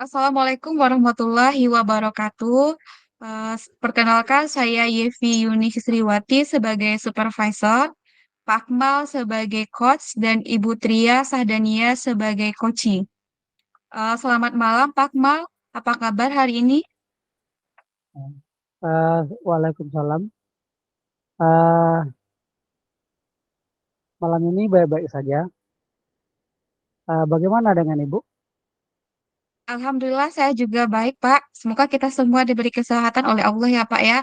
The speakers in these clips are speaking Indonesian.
Assalamualaikum warahmatullahi wabarakatuh. Perkenalkan saya Yevi Yuni Sisriwati sebagai supervisor, Pak Akmal sebagai coach, dan Ibu Tria Sahdania sebagai coaching. Selamat malam Pak Akmal, apa kabar hari ini? Waalaikumsalam. Eh, Malam ini baik-baik saja. Bagaimana dengan Ibu? Alhamdulillah saya juga baik Pak. Semoga kita semua diberi kesehatan oleh Allah ya Pak ya.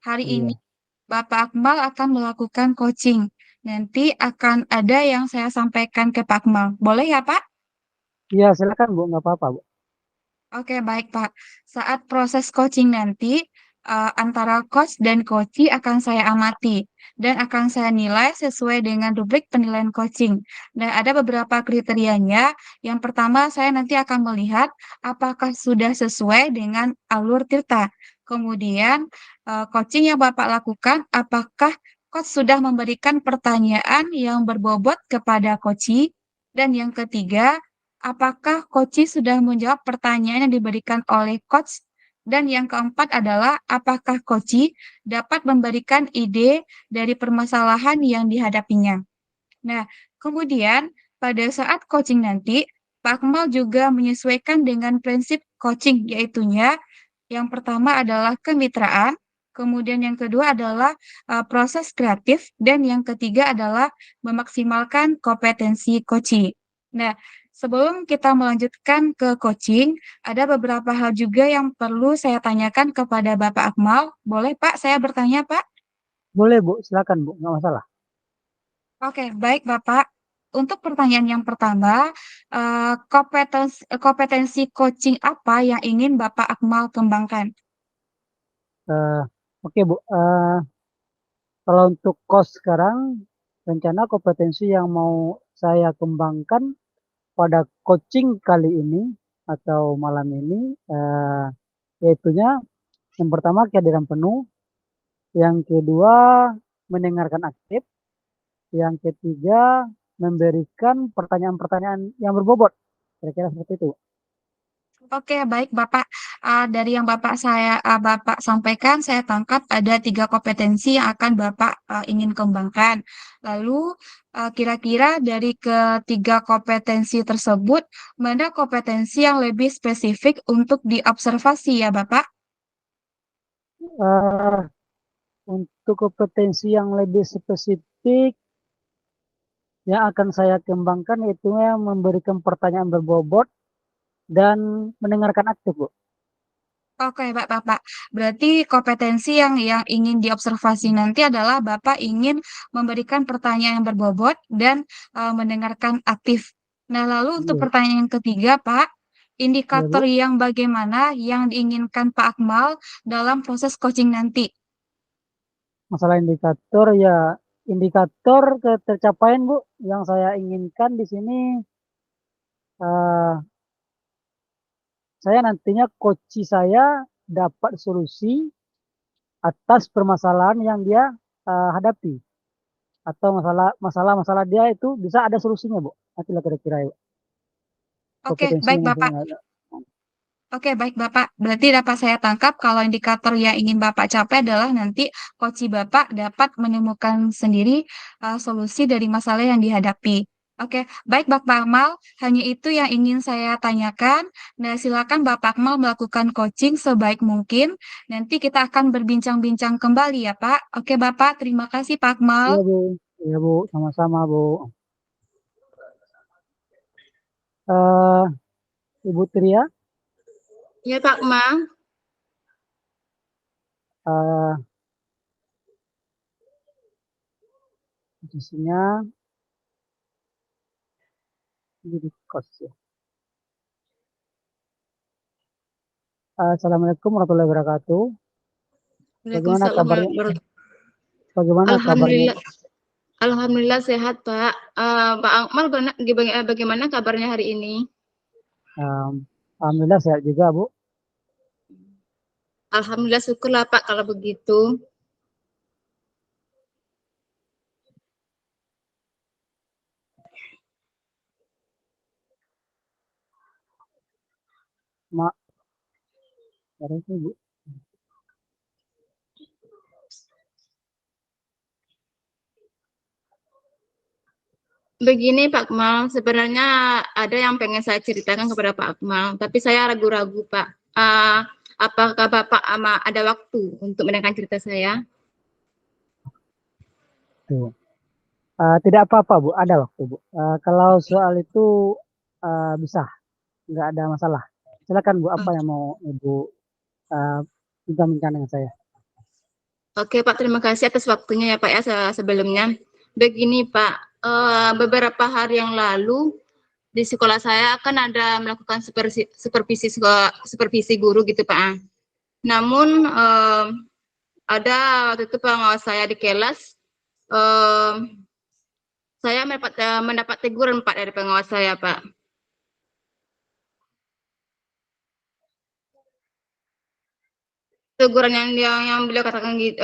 Hari ini Iya. Bapak Akmal akan melakukan coaching. Nanti akan ada yang saya sampaikan ke Pak Akmal. Boleh ya Pak? Iya, silakan Bu, nggak apa-apa Bu. Oke, baik Pak. Saat proses coaching nanti, antara coach dan coachee akan saya amati dan akan saya nilai sesuai dengan rubrik penilaian coaching. Dan ada beberapa kriterianya. Yang pertama, saya nanti akan melihat apakah sudah sesuai dengan alur Tirta. Kemudian, coaching yang Bapak lakukan, apakah coach sudah memberikan pertanyaan yang berbobot kepada coachee? Dan yang ketiga, apakah coach sudah menjawab pertanyaan yang diberikan oleh coach? Dan yang keempat adalah apakah coach dapat memberikan ide dari permasalahan yang dihadapinya. Nah, kemudian pada saat coaching nanti, Pak Akmal juga menyesuaikan dengan prinsip coaching, yaitunya yang pertama adalah kemitraan, kemudian yang kedua adalah proses kreatif, dan yang ketiga adalah memaksimalkan kompetensi coaching. Nah, sebelum kita melanjutkan ke coaching, ada beberapa hal juga yang perlu saya tanyakan kepada Bapak Akmal. Boleh Pak, saya bertanya Pak? Boleh Bu, silakan Bu, nggak masalah. Oke, baik Bapak. Untuk pertanyaan yang pertama, kompetensi coaching apa yang ingin Bapak Akmal kembangkan? Eh, oke Bu, kalau untuk kos sekarang, rencana kompetensi yang mau saya kembangkan pada coaching kali ini atau malam ini, yaitunya yang pertama kehadiran penuh, yang kedua mendengarkan aktif, yang ketiga, memberikan pertanyaan-pertanyaan yang berbobot. Kira-kira seperti itu. Oke, baik Bapak. Dari yang Bapak sampaikan, saya tangkap ada tiga kompetensi yang akan Bapak ingin kembangkan. Lalu, kira-kira dari ketiga kompetensi tersebut, mana kompetensi yang lebih spesifik untuk diobservasi ya Bapak? Eh, untuk kompetensi yang lebih spesifik, yang akan saya kembangkan itu yang memberikan pertanyaan berbobot dan mendengarkan aktif, Bu. Oke, Bapak. Berarti kompetensi yang ingin diobservasi nanti adalah Bapak ingin memberikan pertanyaan yang berbobot dan mendengarkan aktif. Nah, lalu untuk Iya, pertanyaan yang ketiga, Pak, ya, indikator Bu. yang bagaimana yang diinginkan Pak Akmal dalam proses coaching nanti? Masalah indikator ya, indikator ketercapaian, Bu, yang saya inginkan di sini, eh, saya nantinya coach saya dapat solusi atas permasalahan yang dia hadapi, atau masalah-masalah dia itu bisa ada solusinya, Bu. Itulah kira-kira ya, Oke, kompetensi baik yang Bapak. saya ada. Oke, baik Bapak. Berarti dapat saya tangkap kalau indikator yang ingin Bapak capai adalah nanti coach Bapak dapat menemukan sendiri solusi dari masalah yang dihadapi. Oke, baik Bapak Akmal, hanya itu yang ingin saya tanyakan. Nah, silakan Bapak Akmal melakukan coaching sebaik mungkin. Nanti kita akan berbincang-bincang kembali ya Pak. Oke Bapak, terima kasih Pak Akmal. Iya, Bu. Iya, Bu. Sama-sama, Bu. eh Ibu Tria, Ya Pak Mang, eh posisinya di kos ya. Assalamualaikum warahmatullahi wabarakatuh. Bagaimana Waalaikumsalam kabarnya? warahmatullahi wabarakatuh. Bagaimana kabarnya? Alhamdulillah, Alhamdulillah sehat Pak. Pak Akmal, bagaimana kabarnya hari ini? Eh, Alhamdulillah sehat juga, Bu. Alhamdulillah syukurlah Pak kalau begitu. Ma, Ada itu, Bu. Begini Pak Akmal, sebenarnya ada yang pengen saya ceritakan kepada Pak Akmal, tapi saya ragu-ragu Pak. Apakah Bapak ada waktu untuk mendengarkan cerita saya? Tuh. Tidak apa-apa, Bu. Ada waktu, Bu. Kalau soal itu bisa, nggak ada masalah. Silakan, Bu. Apa yang mau Ibu bincang-bincang dengan saya? Oke Pak, terima kasih atas waktunya ya Pak ya sebelumnya. Begini Pak, beberapa hari yang lalu di sekolah saya kan ada melakukan supervisi guru gitu Pak. Namun ada waktu itu pengawas saya di kelas, saya mendapat teguran Pak dari pengawas saya Pak. Teguran yang beliau katakan gitu,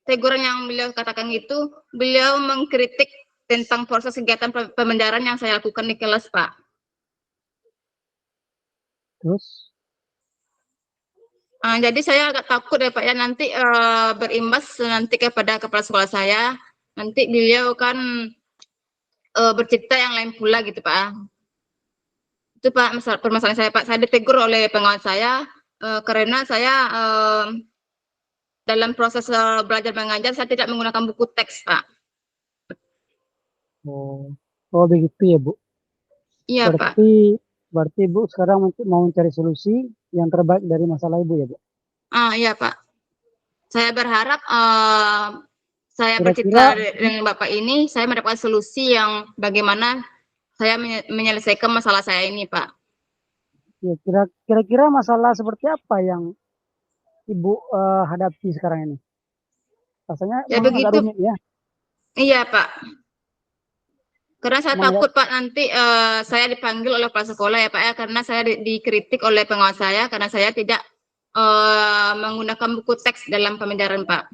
teguran yang beliau katakan itu, beliau mengkritik tentang proses kegiatan pembenaran yang saya lakukan di kelas Pak. Terus? Jadi saya agak takut ya Pak ya nanti berimbas nanti kepada kepala sekolah saya, nanti beliau kan bercerita yang lain pula gitu Pak. Itu Pak permasalahan saya Pak, saya ditegur oleh pengawas saya karena saya dalam proses belajar mengajar saya tidak menggunakan buku teks Pak. Oh begitu ya, Bu. Iya Pak. Berarti Ibu sekarang mau mencari solusi yang terbaik dari masalah Ibu ya, Bu? Iya Pak. Saya berharap saya Kira-kira bercerita dengan Bapak ini, saya mendapatkan solusi yang bagaimana saya menyelesaikan masalah saya ini Pak. ya, kira-kira masalah seperti apa yang Ibu hadapi sekarang ini? Rasanya Ya memang agak begitu. rumit ya. Iya Pak. Karena saya Memang takut Pak nanti saya dipanggil oleh kepala sekolah ya Pak ya, karena saya dikritik oleh pengawas saya karena saya tidak menggunakan buku teks dalam pembelajaran Pak.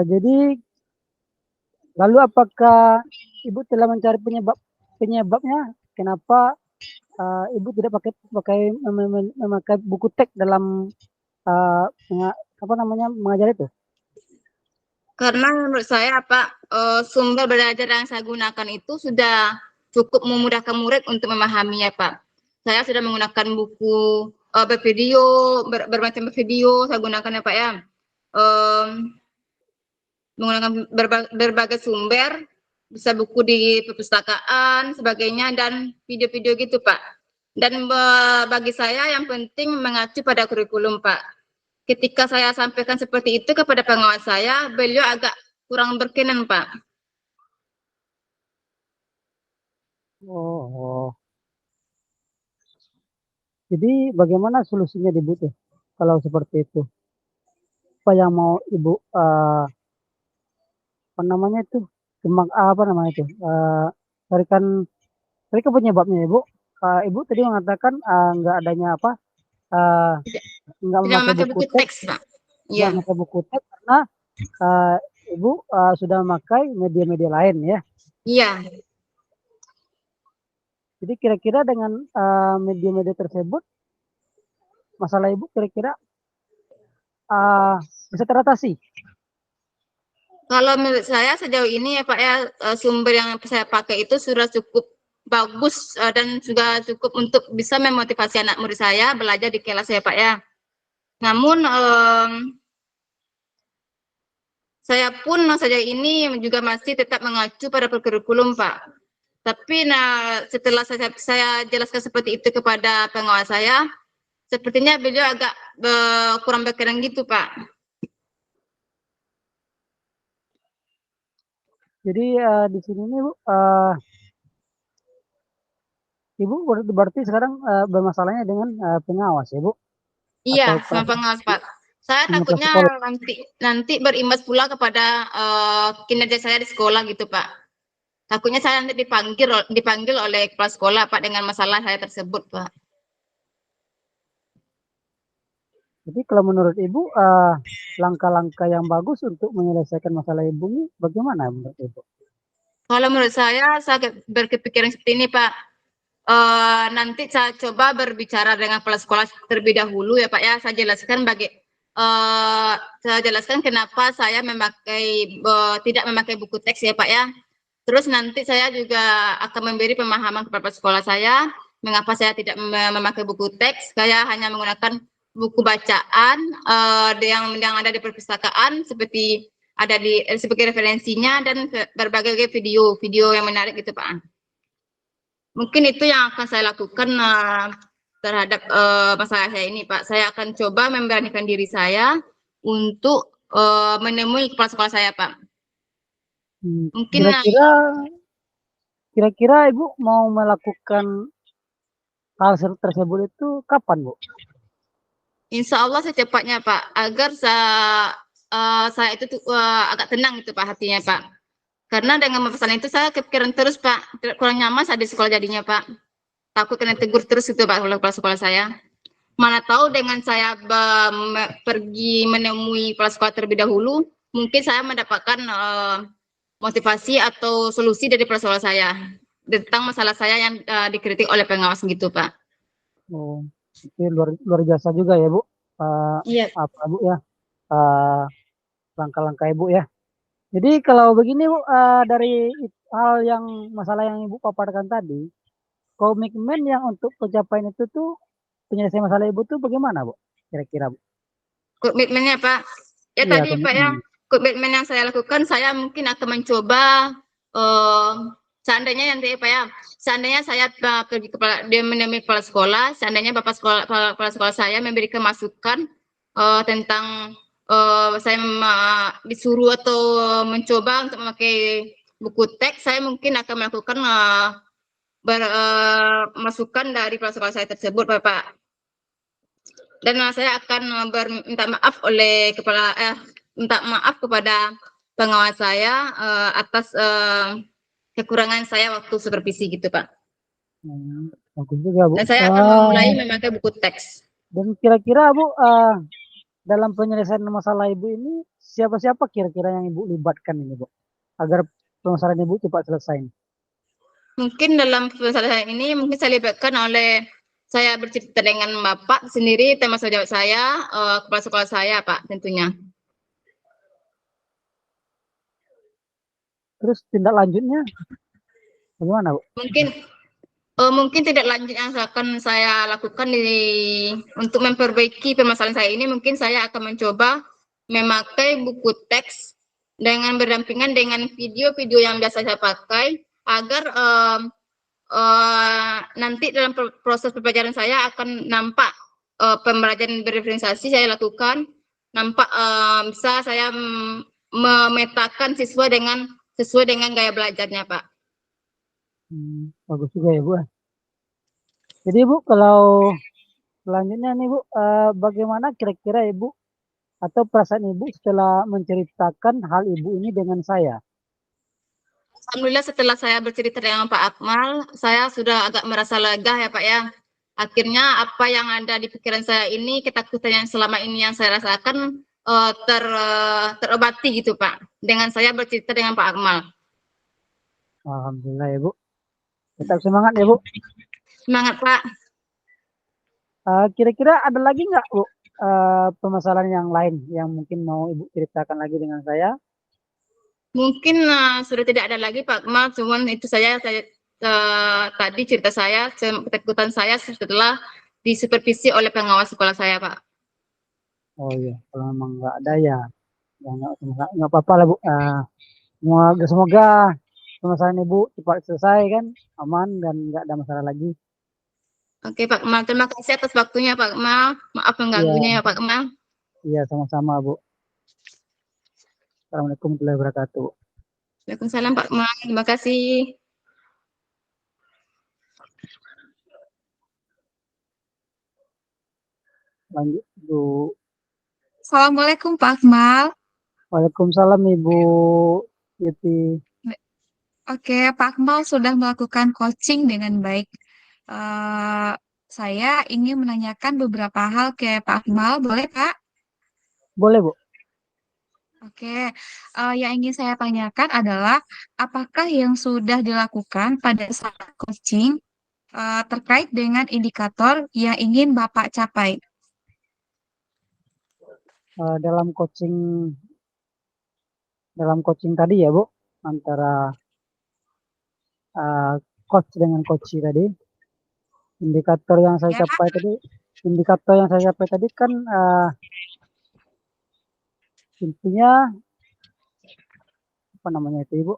Jadi lalu apakah Ibu telah mencari penyebabnya? Kenapa Ibu tidak memakai buku teks dalam mengajar itu? Karena menurut saya Pak, sumber belajar yang saya gunakan itu sudah cukup memudahkan murid untuk memahaminya Pak. Saya sudah menggunakan buku bervideo, bermacam video saya gunakan ya Pak ya. Menggunakan berbagai sumber, bisa buku di perpustakaan, sebagainya, dan video-video gitu Pak. Dan bagi saya yang penting mengacu pada kurikulum Pak. Ketika saya sampaikan seperti itu kepada pengawas saya, beliau agak kurang berkenan Pak. Oh. Jadi bagaimana solusinya di Bu kalau seperti itu? Apa yang mau Ibu apa namanya itu? Apa namanya itu? Carikan penyebabnya Ibu. Ibu tadi mengatakan nggak adanya apa? Nggak Tidak memakai memakai buku buku teks, teks Pak. nggak Iya. memakai buku teks karena Ibu sudah memakai media-media lain ya. Iya. Jadi kira-kira dengan media-media tersebut, masalah Ibu kira-kira bisa teratasi? Kalau menurut saya sejauh ini ya Pak ya, sumber yang saya pakai itu sudah cukup bagus dan juga cukup untuk bisa memotivasi anak murid saya belajar di kelas ya Pak ya. Namun saya pun sejauh ini juga masih tetap mengacu pada kurikulum Pak. Tapi setelah saya jelaskan seperti itu kepada pengawas saya, sepertinya beliau agak kurang berkenan gitu Pak. Jadi di sini nih Bu, Ibu berarti sekarang bermasalahnya dengan pengawas ya Bu? Iya, Atau sama pengawas Pak. Saya kepala takutnya sekolah? nanti berimbas pula kepada kinerja saya di sekolah gitu Pak. Takutnya saya nanti dipanggil oleh kepala sekolah Pak dengan masalah saya tersebut Pak. Jadi kalau menurut Ibu, langkah-langkah yang bagus untuk menyelesaikan masalah Ibu ini bagaimana menurut Ibu? Kalau menurut saya berkepikiran seperti ini, Pak. Nanti saya coba berbicara dengan kepala sekolah terlebih dahulu ya Pak ya. Saya jelaskan kenapa saya tidak memakai buku teks ya Pak ya. Terus nanti saya juga akan memberi pemahaman kepada sekolah saya mengapa saya tidak memakai buku teks. Saya hanya menggunakan buku bacaan yang ada di perpustakaan sebagai referensinya dan berbagai video yang menarik gitu Pak. Mungkin itu yang akan saya lakukan terhadap masalah saya ini, Pak. Saya akan coba memberanikan diri saya untuk menemui kepala sekolah saya, Pak. Mungkin Kira-kira Ibu mau melakukan hal tersebut itu kapan, Bu? insya Allah secepatnya, Pak, agar saya itu agak tenang itu, Pak, hatinya, Pak. Karena dengan pesan itu saya kepikiran terus, Pak. Kurang nyaman saat di sekolah jadinya, Pak. Takut kena tegur terus itu, Pak, oleh kepala sekolah saya. Mana tahu dengan saya pergi menemui kepala sekolah terlebih dahulu, mungkin saya mendapatkan motivasi atau solusi dari kepala sekolah saya tentang masalah saya yang dikritik oleh pengawas gitu, Pak. Oh, itu luar biasa juga ya, Bu. Iya. Apa Bu ya? Langkah-langkah Ibu ya. Jadi kalau begini Bu, dari hal yang masalah yang Ibu paparkan tadi, komitmen yang untuk pencapaian itu tuh penyelesaian masalah Ibu tuh bagaimana, Bu? Kira-kira, Bu? Komitmennya, Pak. Ya Iya, tadi, Pak ya, komitmen yang saya lakukan, saya mungkin akan mencoba seandainya nanti Pak ya, seandainya saya pergi dia menemui kepala sekolah, seandainya kepala sekolah saya memberikan masukan tentang saya disuruh atau mencoba untuk memakai buku teks, saya mungkin akan melakukan masukan dari kepala sekolah saya tersebut, Bapak. Dan saya akan minta maaf kepada pengawas saya atas kekurangan saya waktu supervisi gitu, Pak. Bagus juga, Bu. Dan saya akan memulai memakai buku teks. Dan kira-kira Bu, dalam penyelesaian masalah Ibu ini siapa-siapa kira-kira yang Ibu libatkan ini, Bu, agar permasalahan Ibu cepat selesai? Mungkin dalam permasalahan ini mungkin saya libatkan saya bercerita dengan Bapak sendiri, termasuk jawab saya, kepala sekolah saya, Pak, tentunya. Terus tindak lanjutnya bagaimana, Bu? Mungkin tidak lanjut yang akan saya lakukan untuk memperbaiki permasalahan saya ini, mungkin saya akan mencoba memakai buku teks dengan berdampingan dengan video-video yang biasa saya pakai agar nanti dalam proses pembelajaran saya akan nampak pembelajaran berdiferensiasi saya lakukan, nampak bisa saya memetakan sesuai dengan gaya belajarnya, Pak. Bagus juga ya, Bu. Jadi Bu, kalau selanjutnya nih Bu, bagaimana kira-kira Ibu atau perasaan Ibu setelah menceritakan hal Ibu ini dengan saya? Alhamdulillah setelah saya bercerita dengan Pak Akmal, saya sudah agak merasa lega ya Pak ya. Akhirnya apa yang ada di pikiran saya ini, ketakutan yang selama ini yang saya rasakan terobati gitu Pak. Dengan saya bercerita dengan Pak Akmal. Alhamdulillah ya Bu. Tetap semangat ya Bu. Semangat Pak. Kira-kira ada lagi nggak Bu permasalahan yang lain yang mungkin mau Ibu ceritakan lagi dengan saya? Mungkin sudah tidak ada lagi Pak Akmal, cuman itu tadi cerita saya, ketakutan saya setelah disupervisi oleh pengawas sekolah saya Pak. Oh iya, kalau memang nggak ada ya nggak apa-apa lah Bu. Semoga permasalahan Ibu cepat selesai kan, aman dan nggak ada masalah lagi. Oke Pak Kemal, terima kasih atas waktunya Pak Kemal. Maaf mengganggunya ya Pak Kemal. Iya, sama-sama Bu. Assalamualaikum warahmatullahi wabarakatuh. Waalaikumsalam Pak Kemal, terima kasih. Lanjut Bu. Assalamualaikum Pak Akmal. Waalaikumsalam Ibu Yeti. Oke, Pak Akmal sudah melakukan coaching dengan baik. Saya ingin menanyakan beberapa hal ke Pak Akmal, boleh Pak? Boleh, Bu. Oke, yang ingin saya tanyakan adalah apakah yang sudah dilakukan pada saat coaching terkait dengan indikator yang ingin Bapak capai? Dalam coaching tadi ya, Bu, antara uh, coach dengan coach tadi, indikator yang saya Ya, capai tadi, indikator yang saya capai tadi kan intinya apa namanya itu, Ibu?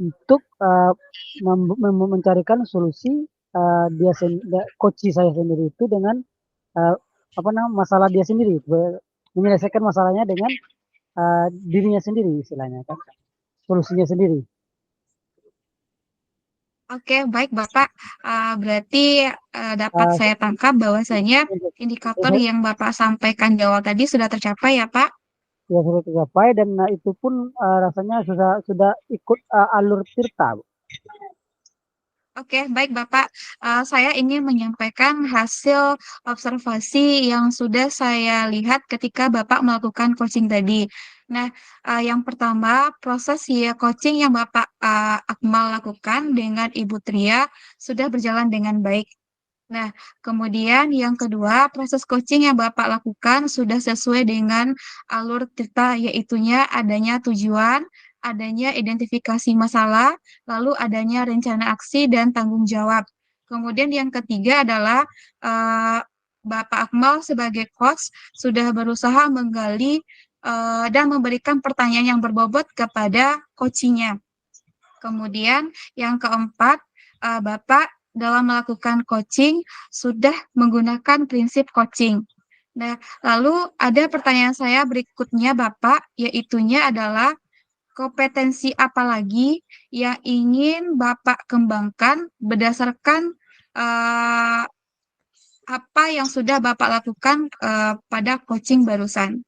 Untuk mencarikan solusi coach saya sendiri itu dengan uh, apa namanya masalah dia sendiri, menyelesaikan masalahnya dengan dirinya sendiri istilahnya kan, solusinya sendiri. oke, baik Bapak. Berarti dapat Uh, saya tangkap bahwasanya indikator yang Bapak sampaikan di awal tadi sudah tercapai ya Pak? Ya sudah tercapai dan itu pun rasanya sudah ikut alur Tirta, Bu. Oke, baik Bapak. Saya ingin menyampaikan hasil observasi yang sudah saya lihat ketika Bapak melakukan coaching tadi. Nah, yang pertama, proses ya coaching yang Bapak Akmal lakukan dengan Ibu Tria sudah berjalan dengan baik. Nah, kemudian yang kedua, proses coaching yang Bapak lakukan sudah sesuai dengan alur kita, yaitunya adanya tujuan, adanya identifikasi masalah, lalu adanya rencana aksi dan tanggung jawab. Kemudian yang ketiga adalah eh, Bapak Akmal sebagai coach sudah berusaha menggali dan memberikan pertanyaan yang berbobot kepada coachingnya. Kemudian yang keempat, Bapak dalam melakukan coaching sudah menggunakan prinsip coaching. Nah, lalu ada pertanyaan saya berikutnya Bapak, yaitunya adalah kompetensi apa lagi yang ingin Bapak kembangkan berdasarkan eh, apa yang sudah Bapak lakukan pada coaching barusan.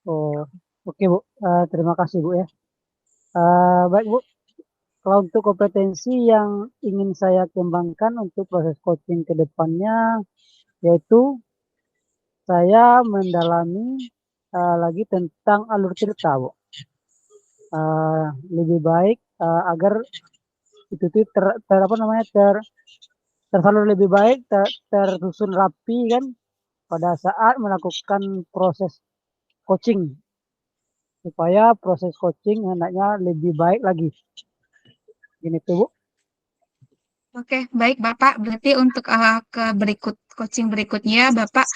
Oh, oke, Bu. Terima kasih, Bu, ya. Baik, Bu. Kalau untuk kompetensi yang ingin saya kembangkan untuk proses coaching ke depannya, yaitu saya mendalami lagi tentang alur cerita, Bu. Lebih baik agar itu tuh apa namanya tersalur lebih baik, tersusun rapi kan pada saat melakukan proses coaching, supaya proses coaching hendaknya lebih baik lagi. Ini tuh, Bu. Oke, baik Bapak. Berarti untuk ke coaching berikutnya, Bapak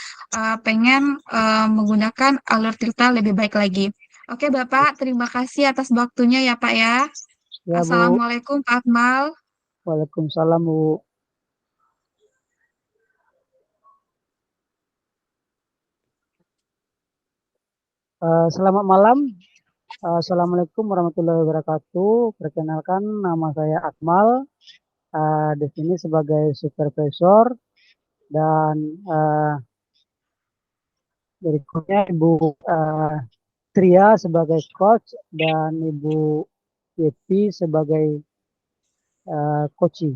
pengen menggunakan alur cerita lebih baik lagi. Oke, Bapak. Terima kasih atas waktunya ya, Pak ya. Ya, Bu. Assalamualaikum, Pak Akmal. Waalaikumsalam, Bu. Selamat malam. Assalamualaikum warahmatullahi wabarakatuh. Perkenalkan, nama saya Akmal. Di sini sebagai supervisor dan berikutnya Ibu Tria sebagai coach dan Ibu Yeti sebagai coaching.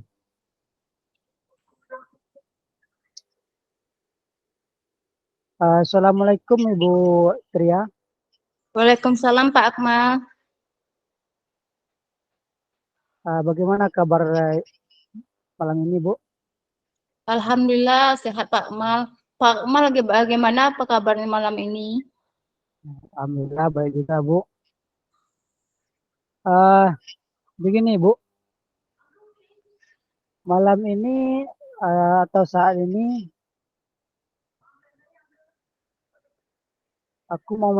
Assalamualaikum Ibu Tria. Waalaikumsalam Pak Akmal. Bagaimana kabar malam ini, Bu? Alhamdulillah sehat Pak Akmal. Pak Akmal lagi bagaimana apa kabarnya malam ini? Alhamdulillah baik juga, Bu. Uh, Begini, Bu. Malam ini atau saat ini aku mau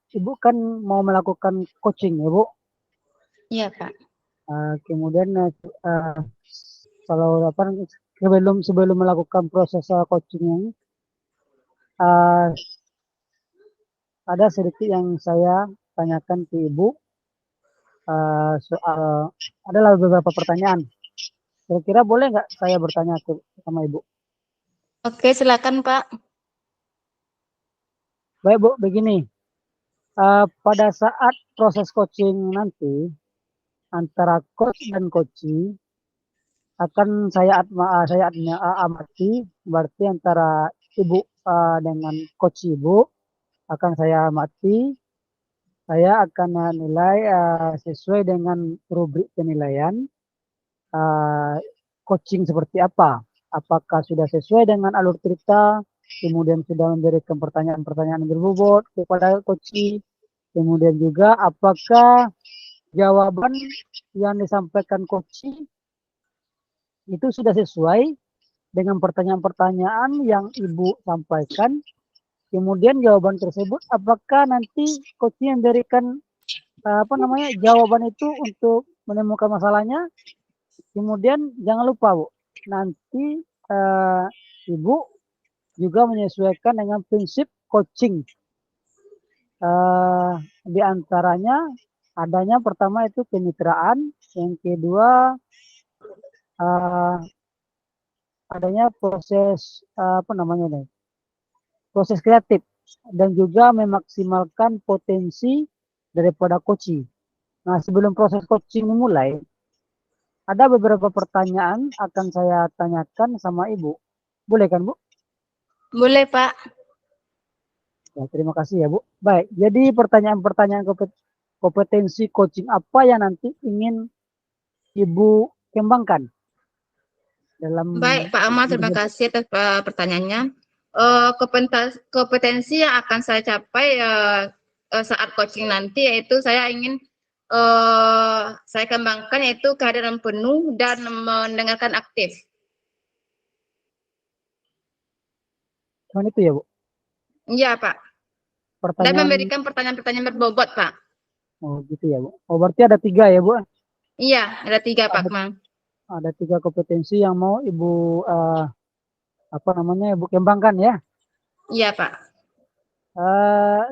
Ibu kan mau melakukan coaching ya, Bu. Iya Pak. Kemudian kalau apa sebelum melakukan proses coaching ini uh, ada sedikit yang saya tanyakan ke Ibu soal adalah beberapa pertanyaan. Kira-kira boleh nggak saya bertanya sama Ibu? Oke, silakan Pak. Baik, Bu, begini. Pada saat proses coaching nanti, antara coach dan coaching akan saya amati, berarti antara ibu dengan coach ibu akan saya amati. Saya akan nilai sesuai dengan rubrik penilaian coaching seperti apa. Apakah sudah sesuai dengan alur cerita, kemudian sudah memberikan pertanyaan-pertanyaan yang berbobot kepada coaching, kemudian juga apakah jawaban yang disampaikan coaching itu sudah sesuai dengan pertanyaan-pertanyaan yang ibu sampaikan. Kemudian jawaban tersebut apakah nanti coaching memberikan jawaban itu untuk menemukan masalahnya. Kemudian jangan lupa Bu, nanti ibu juga menyesuaikan dengan prinsip coaching. Di antaranya adanya pertama itu kemitraan, yang kedua adanya proses proses kreatif, dan juga memaksimalkan potensi daripada coaching. Nah, sebelum proses coaching dimulai, ada beberapa pertanyaan akan saya tanyakan sama ibu. Boleh kan Bu? Boleh, Pak. Ya, terima kasih ya Bu. Baik, jadi pertanyaan-pertanyaan kompetensi coaching apa yang nanti ingin ibu kembangkan dalam Baik, Pak Amal, terima kasih atas pertanyaannya. Kompetensi yang akan saya capai saat coaching nanti yaitu saya ingin saya kembangkan yaitu kehadiran penuh dan mendengarkan aktif. Cuman itu ya Bu. Iya, Pak. Dan Pertanyaan memberikan pertanyaan-pertanyaan berbobot, Pak. oh gitu ya Bu. Oh berarti ada 3 ya Bu. Iya, ada 3, Pak Mang. Ada 3 kompetensi yang mau ibu ibu kembangkan ya. Iya, Pak.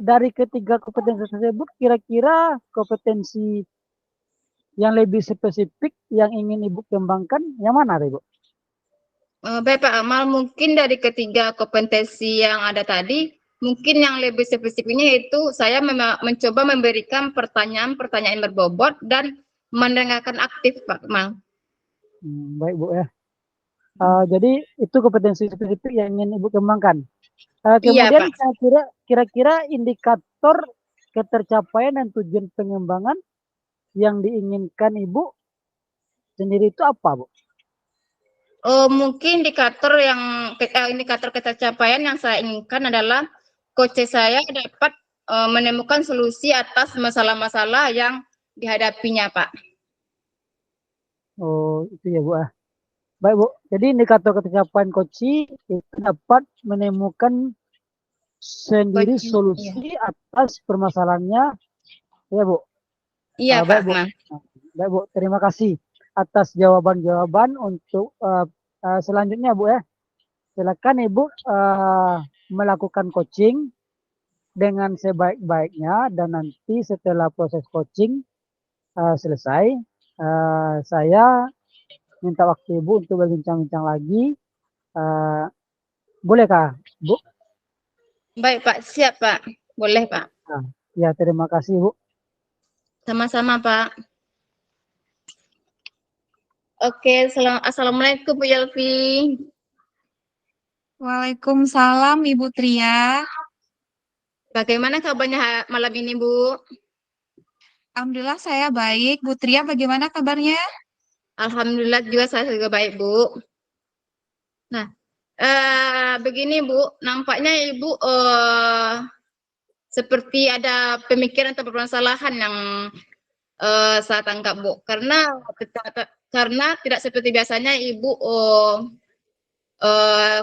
Dari ketiga kompetensi tersebut, kira-kira kompetensi yang lebih spesifik yang ingin ibu kembangkan yang mana ibu? Baik, Pak Amal, mungkin dari ketiga kompetensi yang ada tadi, mungkin yang lebih spesifiknya itu saya mencoba memberikan pertanyaan-pertanyaan berbobot dan mendengarkan aktif, Pak Amal. Baik Bu ya. Jadi itu kompetensi spesifik yang ingin ibu kembangkan. Iya, Kemudian Pak. kira-kira indikator ketercapaian dan tujuan pengembangan yang diinginkan ibu sendiri itu apa Bu? Mungkin indikator ketercapaian yang saya inginkan adalah coach saya dapat menemukan solusi atas masalah-masalah yang dihadapinya, Pak. Oh itu ya Bu. Baik Bu, jadi indikator ketercapaian coaching itu dapat menemukan sendiri Coaching, solusi atas permasalahannya, ya Bu. iya, Baik Pak Bu. Amal. Baik Bu, terima kasih atas jawaban-jawaban untuk selanjutnya Bu ya. Silakan Ibu melakukan coaching dengan sebaik-baiknya, dan nanti setelah proses coaching selesai, saya minta waktu Ibu untuk berbincang-bincang lagi. Bolehkah Bu? Baik, Pak. Siap, Pak. Boleh, Pak. Ya, terima kasih Bu. Sama-sama, Pak. Oke, assalamualaikum Bu Yelvi. Waalaikumsalam Ibu Tria. Bagaimana kabarnya malam ini, Bu? Alhamdulillah saya baik. Bu Tria bagaimana kabarnya? Alhamdulillah juga saya juga baik, Bu. Nah, begini Bu, nampaknya Ibu seperti ada pemikiran atau permasalahan yang saya tangkap Bu, karena tidak seperti biasanya Ibu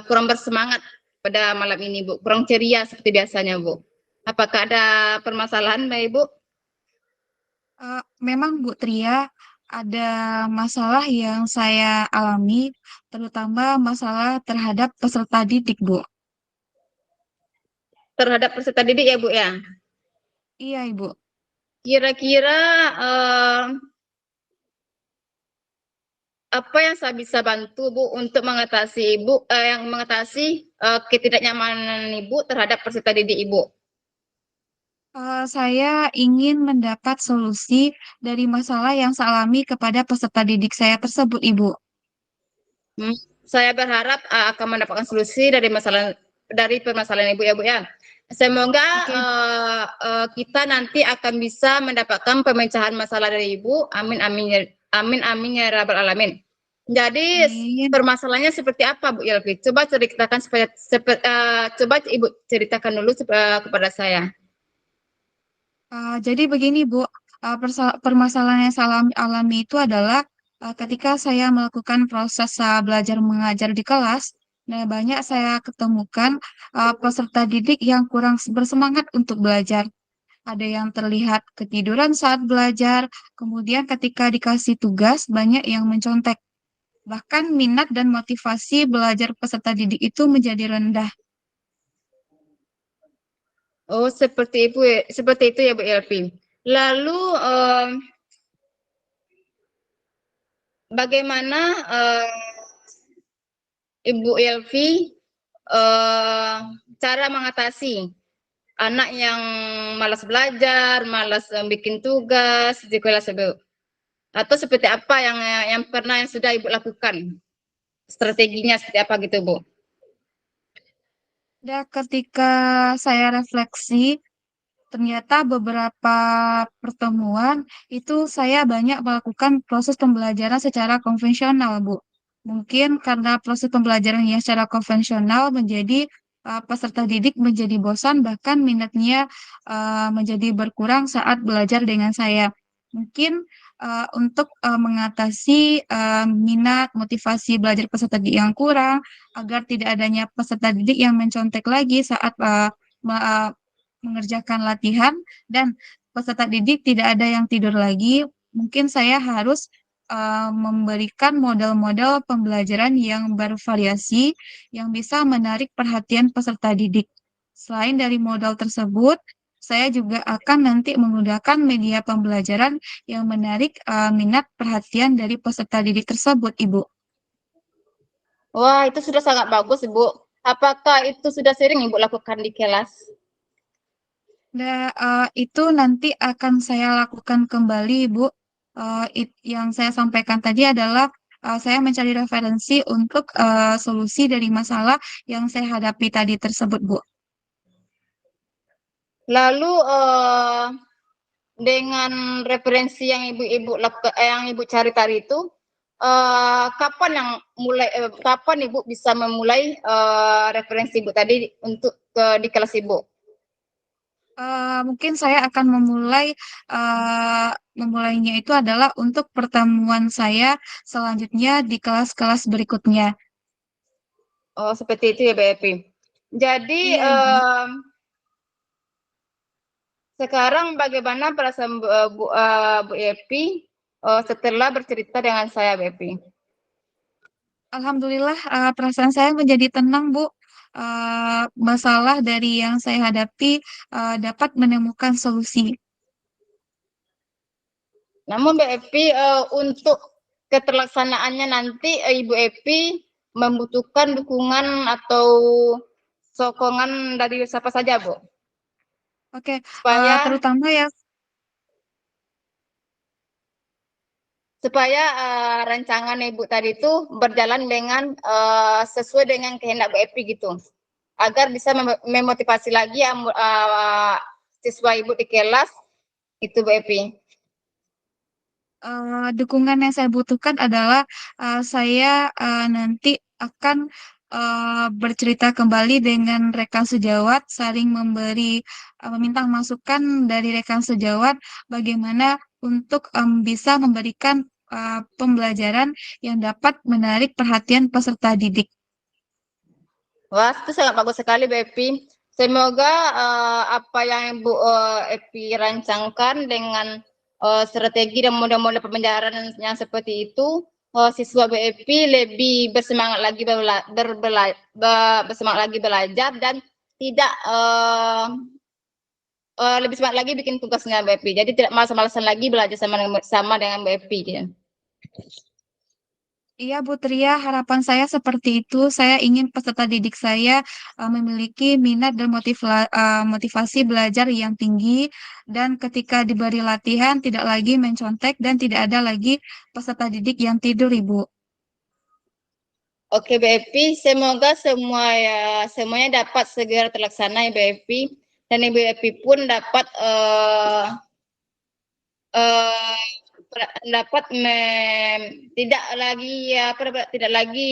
kurang bersemangat pada malam ini Bu, kurang ceria seperti biasanya Bu. Apakah ada permasalahan Mbak Ibu? Memang Bu Tria ada masalah yang saya alami, terutama masalah terhadap peserta didik Bu. Terhadap peserta didik ya Bu ya? Iya Ibu. Kira-kira apa yang saya bisa bantu Bu untuk mengatasi Ibu yang mengatasi ketidaknyamanan Ibu terhadap peserta didik Ibu? Saya ingin mendapat solusi dari masalah yang saya alami kepada peserta didik saya tersebut, Ibu. Hmm, saya berharap akan mendapatkan solusi dari permasalahan Ibu ya, Bu ya. Semoga Oke, kita nanti akan bisa mendapatkan pemecahan masalah dari Ibu. Amin amin ya, amin amin ya rabbal alamin. Jadi amin. permasalahannya seperti apa, Bu Yelvi? Coba ceritakan coba Ibu ceritakan dulu kepada saya. Jadi begini, Bu, permasalahan yang saya alami itu adalah ketika saya melakukan proses belajar mengajar di kelas, nah banyak saya ketemukan peserta didik yang kurang bersemangat untuk belajar. Ada yang terlihat ketiduran saat belajar, kemudian ketika dikasih tugas, banyak yang mencontek. Bahkan minat dan motivasi belajar peserta didik itu menjadi rendah. Oh, seperti itu ya, Bu Yelvi. Lalu bagaimana Ibu Yelvi cara mengatasi anak yang malas belajar, malas bikin tugas di kelas Ibu? Atau seperti apa yang sudah Ibu lakukan? Strateginya seperti apa gitu, Bu? Dan ketika saya refleksi, ternyata beberapa pertemuan itu saya banyak melakukan proses pembelajaran secara konvensional, Bu. Mungkin karena proses pembelajaran yang secara konvensional menjadi peserta didik menjadi bosan, bahkan minatnya menjadi berkurang saat belajar dengan saya. Mungkin untuk mengatasi minat, motivasi belajar peserta didik yang kurang, agar tidak adanya peserta didik yang mencontek lagi saat mengerjakan latihan dan peserta didik tidak ada yang tidur lagi, mungkin saya harus memberikan model-model pembelajaran yang bervariasi yang bisa menarik perhatian peserta didik. Selain dari modal tersebut, saya juga akan nanti menggunakan media pembelajaran yang menarik minat perhatian dari peserta didik tersebut, Ibu. Wah, itu sudah sangat bagus, Ibu. Apakah itu sudah sering Ibu lakukan di kelas? Nah, itu nanti akan saya lakukan kembali, Bu. Yang saya sampaikan tadi adalah saya mencari referensi untuk solusi dari masalah yang saya hadapi tadi tersebut, Bu. Lalu dengan referensi yang yang Ibu cari tadi itu, kapan Ibu bisa memulai referensi Ibu tadi untuk di kelas Ibu? Mungkin saya akan memulainya itu adalah untuk pertemuan saya selanjutnya di kelas-kelas berikutnya. Oh, seperti itu ya, Bu Epi. Jadi Iya, Ibu. sekarang bagaimana perasaan Bu Epi setelah bercerita dengan saya, Bu Epi? Alhamdulillah, perasaan saya menjadi tenang, Bu. Masalah dari yang saya hadapi dapat menemukan solusi. Namun Bu Epi untuk keterlaksanaannya nanti Ibu Epi membutuhkan dukungan atau sokongan dari siapa saja, Bu? Oke, Supaya terutama ya, supaya rancangan Ibu tadi itu berjalan dengan sesuai dengan kehendak Bu Epi gitu. Agar bisa memotivasi lagi siswa Ibu di kelas itu Bu Epi. dukungan yang saya butuhkan adalah saya nanti akan bercerita kembali dengan rekan sejawat, saling meminta masukan dari rekan sejawat bagaimana untuk bisa memberikan pembelajaran yang dapat menarik perhatian peserta didik. Wah, itu sangat bagus sekali, Bu Epi. Semoga apa yang Bu Epi rancangkan dengan strategi dan model-model pembelajaran yang seperti itu, siswa Bu Epi lebih bersemangat lagi bersemangat lagi belajar dan tidak lebih semangat lagi bikin tugasnya Bu Epi. Jadi tidak malas-malasan lagi belajar sama dengan Bu Epi. Ya. Iya, Bu Tria, harapan saya seperti itu. Saya ingin peserta didik saya memiliki minat dan motivasi belajar yang tinggi, dan ketika diberi latihan tidak lagi mencontek dan tidak ada lagi peserta didik yang tidur, Ibu. Oke, Bu Evi, semoga semuanya dapat segera terlaksana ya, Bu Evi, dan Ibu Evi pun dapat eh, dapat tidak lagi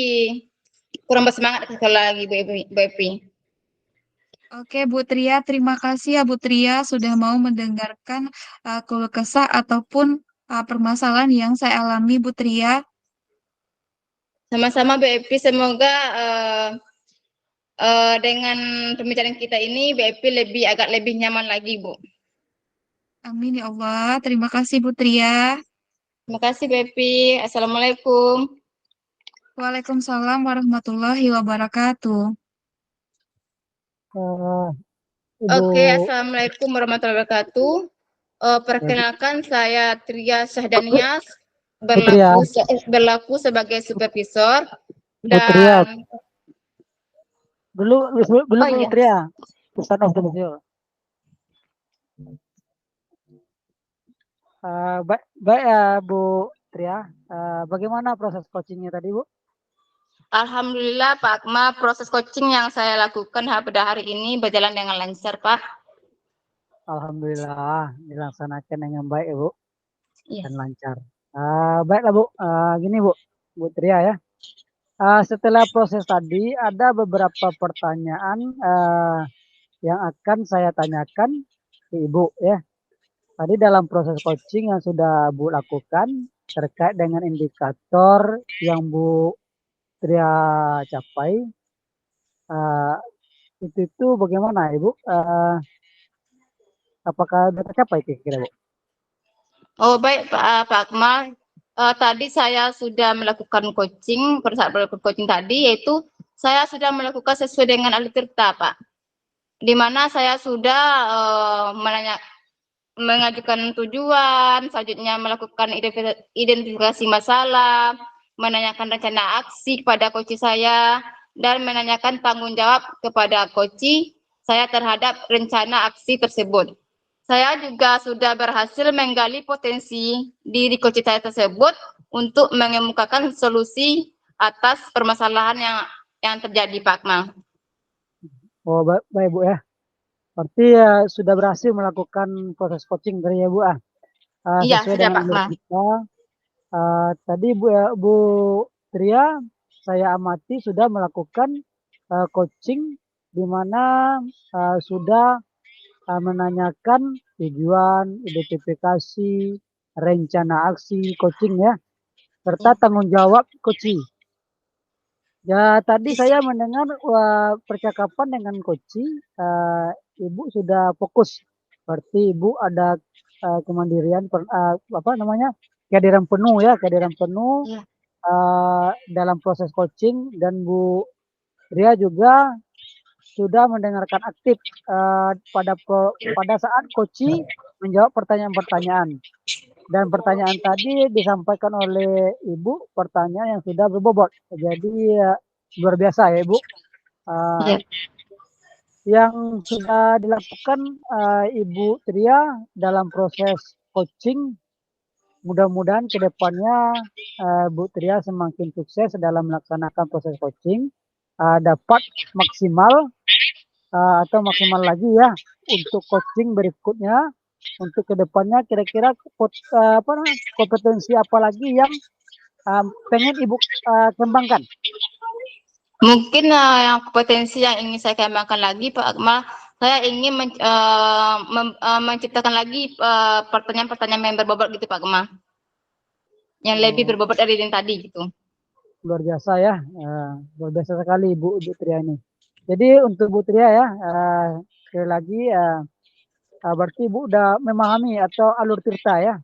kurang bersemangat sekali lagi, Bu Evi. Oke, Bu Tria, terima kasih ya Bu Tria sudah mau mendengarkan keluh kesah ataupun permasalahan yang saya alami, Bu Tria. Sama-sama Bu Evi, semoga dengan pembicaraan kita ini Bu Evi agak lebih nyaman lagi, Bu. Amin ya Allah. Terima kasih Bu Tria. Terima kasih Bu Evi. Assalamualaikum. Waalaikumsalam warahmatullahi wabarakatuh. Eh, Ibu Oke, Assalamualaikum warahmatullahi wabarakatuh. Perkenalkan, saya Tria Syahdanias, Putri ya, berlaku sebagai supervisor, Putri ya. dan Belum oh iya, Putri ya. Pesan of the Museo. Baik, baik ya Bu Tria. Bagaimana proses coachingnya tadi Bu? Alhamdulillah Pak Akmal, proses coaching yang saya lakukan pada hari ini berjalan dengan lancar, Pak. Alhamdulillah dilaksanakan dengan baik ya Bu Iya. dan lancar. Baiklah Bu, gini Bu Tria ya. Setelah proses tadi ada beberapa pertanyaan yang akan saya tanyakan ke Ibu ya. Tadi dalam proses coaching yang sudah Bu lakukan terkait dengan indikator yang Bu Tria capai, eh, itu bagaimana Ibu? Apakah sudah tercapai kira-kira Bu? Oh baik Pak Akmal, tadi saya sudah melakukan coaching, pada saat melakukan coaching tadi, yaitu saya sudah melakukan sesuai dengan alur tirta, Pak. Di mana saya sudah mengajukan tujuan, selanjutnya melakukan identifikasi masalah, menanyakan rencana aksi kepada coach saya, dan menanyakan tanggung jawab kepada coach saya terhadap rencana aksi tersebut. Saya juga sudah berhasil menggali potensi diri coach saya tersebut untuk mengemukakan solusi atas permasalahan yang terjadi, Pak Akmal. Oh baik Bu ya. Berarti sudah berhasil melakukan proses coaching dari ya Bu. Iya, Sesuai sudah dengan Pak alur Akmal. kita. Tadi Bu Tria saya amati sudah melakukan coaching di mana sudah menanyakan tujuan, identifikasi, rencana aksi coaching ya, serta tanggung jawab coaching. Ya tadi saya mendengar percakapan dengan coaching, Ibu sudah fokus, berarti Ibu ada kemandirian, apa namanya, kehadiran penuh ya, kehadiran penuh Iya. dalam proses coaching, dan Bu Ria juga sudah mendengarkan aktif pada saat coaching menjawab pertanyaan-pertanyaan. Dan pertanyaan tadi disampaikan oleh Ibu, pertanyaan yang sudah berbobot. Jadi luar biasa ya Ibu. Iya. Yang sudah dilakukan Ibu Tria dalam proses coaching, mudah-mudahan ke depannya Bu Tria semakin sukses dalam melaksanakan proses coaching, dapat maksimal atau maksimal lagi ya untuk coaching berikutnya, untuk kedepannya kira-kira kompetensi apa lagi yang pengen Ibu kembangkan? Mungkin yang potensi yang ingin saya kembangkan lagi, Pak Akmal, saya ingin menciptakan lagi pertanyaan-pertanyaan yang berbobot gitu, Pak Akmal, yang lebih berbobot dari yang tadi gitu. Luar biasa ya, luar biasa sekali Ibu Tria ini. Jadi untuk Bu Tria ya, sekali lagi berarti Ibu udah memahami atau alur tirta ya.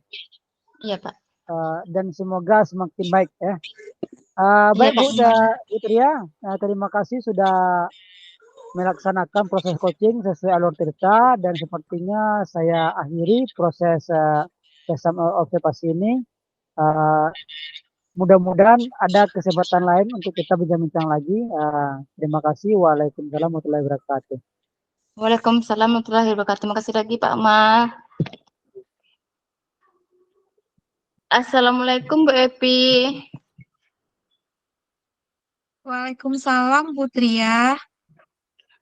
Iya Pak. Dan semoga semakin baik ya. Baik Pak. Bu Tria, terima kasih sudah melaksanakan proses coaching sesuai alur tirta, dan sepertinya saya akhiri proses observasi ini. mudah-mudahan ada kesempatan lain untuk kita bincang-bincang lagi. Terima kasih. Waalaikumsalam warahmatullahi wabarakatuh. Waalaikumsalam warahmatullahi wabarakatuh. Terima kasih lagi Pak Amal. Assalamualaikum Bu Epi. Waalaikumsalam Putria.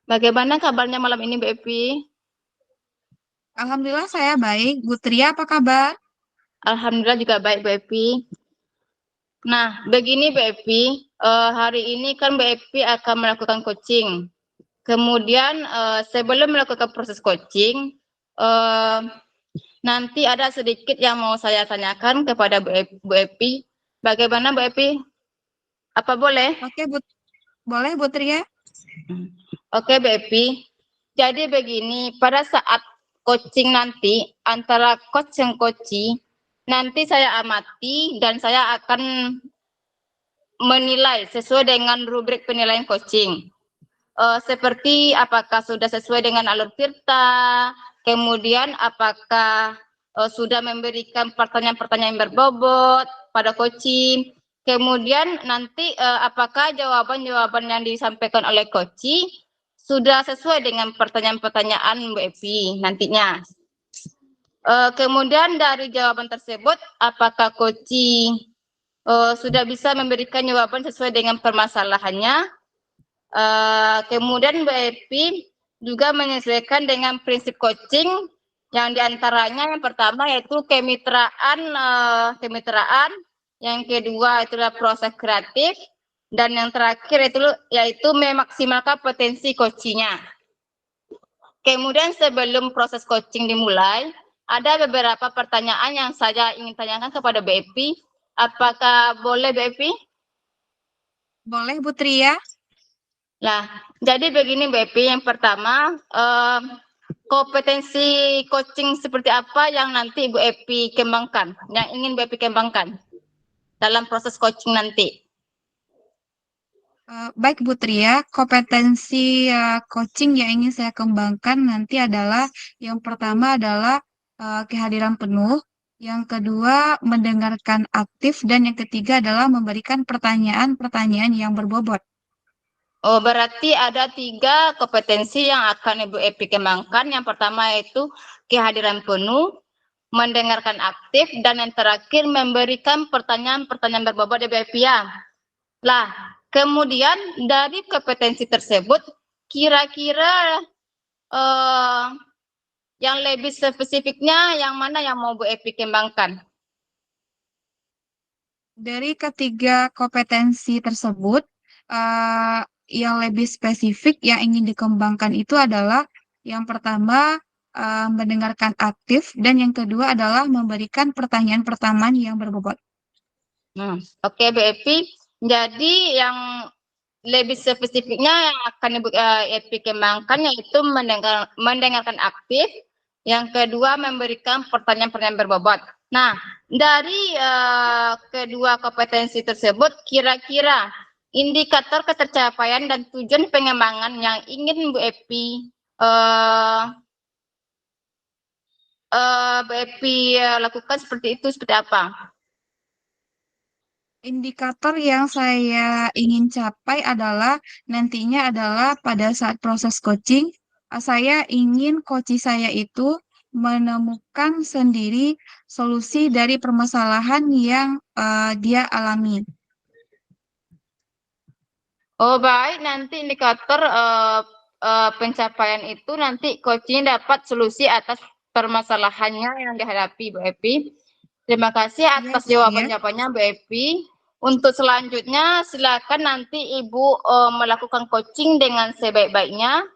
Bagaimana kabarnya malam ini Bu Epi? Alhamdulillah saya baik. Putria apa kabar? Alhamdulillah juga baik Bu Epi. Nah, begini Bu Epi, hari ini kan Bu Epi akan melakukan coaching. Kemudian sebelum melakukan proses coaching, nanti ada sedikit yang mau saya tanyakan kepada Bu Epi. Bagaimana Bu Epi? Apa boleh? Oke, boleh Putria? Oke Bu Epi. Jadi begini, pada saat coaching nanti antara coach dan coachee, nanti saya amati dan saya akan menilai sesuai dengan rubrik penilaian coaching. Seperti apakah sudah sesuai dengan alur tirta, kemudian apakah sudah memberikan pertanyaan-pertanyaan yang berbobot pada coaching, kemudian nanti apakah jawaban-jawaban yang disampaikan oleh coaching sudah sesuai dengan pertanyaan-pertanyaan Bu Epi nantinya. Kemudian dari jawaban tersebut, apakah coaching sudah bisa memberikan jawaban sesuai dengan permasalahannya. Kemudian Mbak Epi juga menyesuaikan dengan prinsip coaching yang diantaranya yang pertama yaitu kemitraan, yang kedua itulah proses kreatif, dan yang terakhir yaitu memaksimalkan potensi coachingnya. Kemudian sebelum proses coaching dimulai, ada beberapa pertanyaan yang saya ingin tanyakan kepada Mbak Epi. Apakah boleh Mbak Epi? Boleh Putria? Nah, jadi begini Mbak Epi, yang pertama kompetensi coaching seperti apa yang nanti Bu Epi kembangkan, yang ingin Bu Epi kembangkan dalam proses coaching nanti. Baik Putria, kompetensi coaching yang ingin saya kembangkan nanti adalah yang pertama adalah kehadiran penuh, yang kedua mendengarkan aktif, dan yang ketiga adalah memberikan pertanyaan-pertanyaan yang berbobot. Oh, berarti ada 3 kompetensi yang akan Ibu Epi kembangkan. Yang pertama yaitu kehadiran penuh, mendengarkan aktif, dan yang terakhir memberikan pertanyaan-pertanyaan berbobot Ibu Epi ya. Lah, kemudian dari kompetensi tersebut, kira-kira yang lebih spesifiknya yang mana yang mau Bu Epi kembangkan? Dari ketiga kompetensi tersebut, yang lebih spesifik yang ingin dikembangkan itu adalah yang pertama mendengarkan aktif, dan yang kedua adalah memberikan pertanyaan-pertanyaan yang berbobot. Oke, Bu Epi. Jadi yang lebih spesifiknya yang akan Ibu Epi kembangkan yaitu mendengarkan aktif, yang kedua memberikan pertanyaan-pertanyaan berbobot. Nah, dari kedua kompetensi tersebut, kira-kira indikator ketercapaian dan tujuan pengembangan yang ingin Bu Epi lakukan seperti itu seperti apa? Indikator yang saya ingin capai adalah nantinya adalah pada saat proses coaching, saya ingin coach saya itu menemukan sendiri solusi dari permasalahan yang dia alami. Oh baik, nanti indikator pencapaian itu nanti coaching dapat solusi atas permasalahannya yang dihadapi Bu Epi. Terima kasih atas Yes, jawaban-jawabannya Bu Epi. Untuk selanjutnya silakan nanti Ibu melakukan coaching dengan sebaik-baiknya.